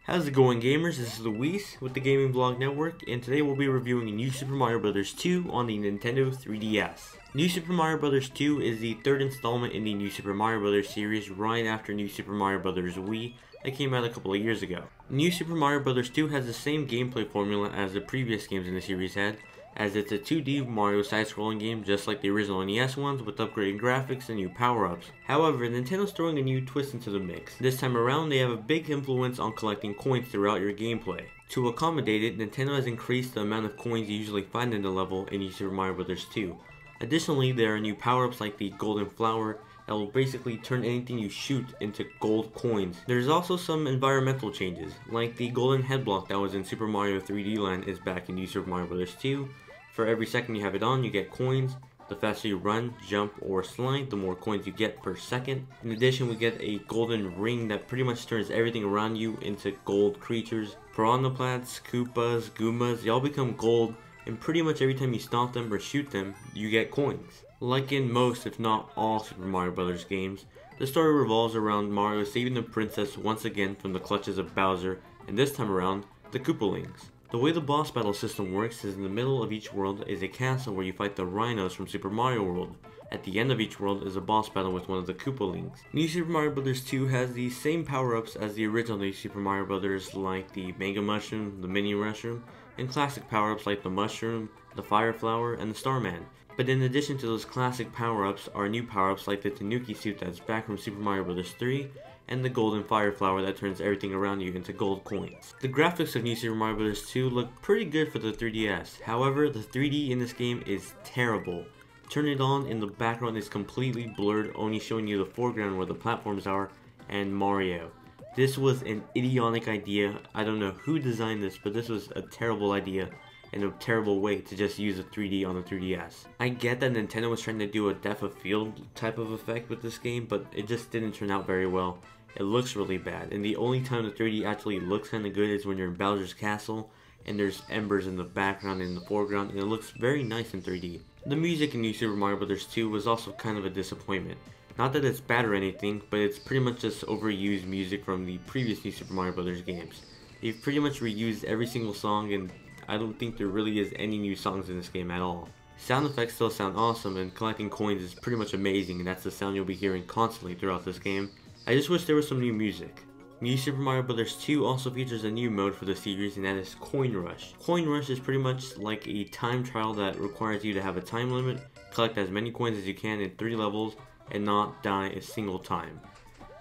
How's it going, gamers? This is Luis with the Gaming Vlog Network, and today we'll be reviewing New Super Mario Bros. 2 on the Nintendo 3DS. New Super Mario Bros. 2 is the third installment in the New Super Mario Bros. Series right after New Super Mario Bros. Wii that came out a couple of years ago. New Super Mario Bros. 2 has the same gameplay formula as the previous games in the series had, as it's a 2D Mario side-scrolling game just like the original NES ones with upgraded graphics and new power-ups. However, Nintendo's throwing a new twist into the mix. This time around, they have a big influence on collecting coins throughout your gameplay. To accommodate it, Nintendo has increased the amount of coins you usually find in the level in New Super Mario Bros. 2. Additionally, there are new power-ups like the Golden Flower that will basically turn anything you shoot into gold coins. There's also some environmental changes, like the golden head block that was in Super Mario 3D Land is back in New Super Mario Bros. 2. For every second you have it on, you get coins. The faster you run, jump, or slide, the more coins you get per second. In addition, we get a golden ring that pretty much turns everything around you into gold creatures. Piranha Plats, Koopas, Goombas, they all become gold, and pretty much every time you stomp them or shoot them, you get coins. Like in most, if not all, Super Mario Bros. Games, the story revolves around Mario saving the princess once again from the clutches of Bowser, and this time around, the Koopalings. The way the boss battle system works is in the middle of each world is a castle where you fight the rhinos from Super Mario World. At the end of each world is a boss battle with one of the Koopalings. New Super Mario Bros. 2 has the same power-ups as the original New Super Mario Bros. Like the Mega Mushroom, the Mini Mushroom, and classic power-ups like the Mushroom, the Fire Flower, and the Starman. But in addition to those classic power-ups are new power-ups like the Tanuki suit that's back from Super Mario Bros. 3, and the golden fire flower that turns everything around you into gold coins. The graphics of New Super Mario Bros. 2 look pretty good for the 3DS, however the 3D in this game is terrible. Turn it on and the background is completely blurred, only showing you the foreground where the platforms are and Mario. This was an idiotic idea. I don't know who designed this, but this was a terrible idea and a terrible way to just use a 3D on the 3DS. I get that Nintendo was trying to do a depth of field type of effect with this game, but it just didn't turn out very well. It looks really bad, and the only time the 3D actually looks kinda good is when you're in Bowser's Castle, and there's embers in the background and in the foreground, and it looks very nice in 3D. The music in New Super Mario Bros. 2 was also kind of a disappointment. Not that it's bad or anything, but it's pretty much just overused music from the previous New Super Mario Bros. Games. They've pretty much reused every single song, and I don't think there really is any new songs in this game at all. Sound effects still sound awesome, and collecting coins is pretty much amazing, and that's the sound you'll be hearing constantly throughout this game. I just wish there was some new music. New Super Mario Bros. 2 also features a new mode for the series, and that is Coin Rush. Coin Rush is pretty much like a time trial that requires you to have a time limit, collect as many coins as you can in 3 levels, and not die a single time.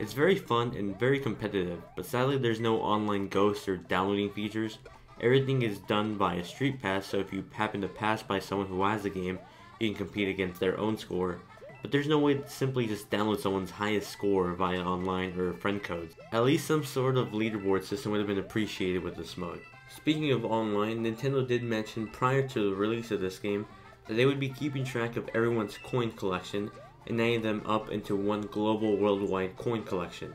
It's very fun and very competitive, but sadly there's no online ghosts or downloading features. Everything is done by a street pass, so if you happen to pass by someone who has the game, you can compete against their own score. But there's no way to simply just download someone's highest score via online or friend codes. At least some sort of leaderboard system would have been appreciated with this mode. Speaking of online, Nintendo did mention prior to the release of this game that they would be keeping track of everyone's coin collection and adding them up into one global worldwide coin collection.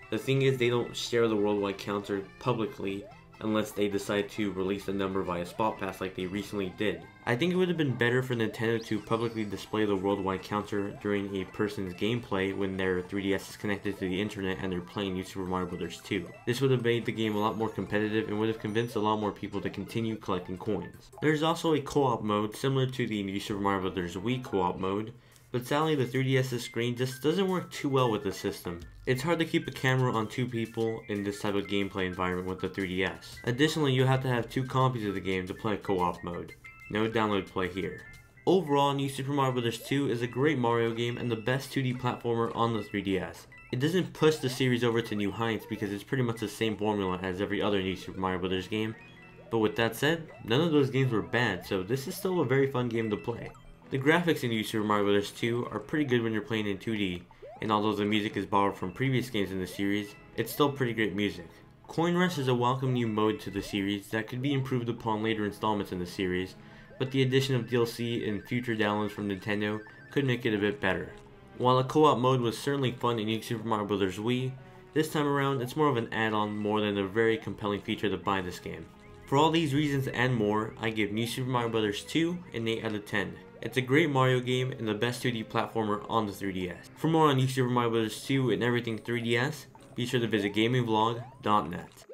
The thing is, they don't share the worldwide counter publicly unless they decide to release the number via Spot Pass like they recently did. I think it would have been better for Nintendo to publicly display the worldwide counter during a person's gameplay when their 3DS is connected to the internet and they're playing New Super Mario Bros. 2. This would have made the game a lot more competitive and would have convinced a lot more people to continue collecting coins. There's also a co-op mode similar to the New Super Mario Bros. Wii co-op mode, but sadly the 3DS's screen just doesn't work too well with the system. It's hard to keep a camera on 2 people in this type of gameplay environment with the 3DS. Additionally, you have to have 2 copies of the game to play co-op mode. No download play here. Overall, New Super Mario Bros. 2 is a great Mario game and the best 2D platformer on the 3DS. It doesn't push the series over to new heights because it's pretty much the same formula as every other New Super Mario Bros. Game. But with that said, none of those games were bad, so this is still a very fun game to play. The graphics in New Super Mario Bros. 2 are pretty good when you're playing in 2D, and although the music is borrowed from previous games in the series, it's still pretty great music. Coin Rush is a welcome new mode to the series that could be improved upon later installments in the series, but the addition of DLC and future downloads from Nintendo could make it a bit better. While a co-op mode was certainly fun in New Super Mario Bros. Wii, this time around it's more of an add-on more than a very compelling feature to buy this game. For all these reasons and more, I give New Super Mario Bros. 2 an 8 out of 10. It's a great Mario game and the best 2D platformer on the 3DS. For more on New Super Mario Bros. 2 and everything 3DS, be sure to visit GamingVlog.net.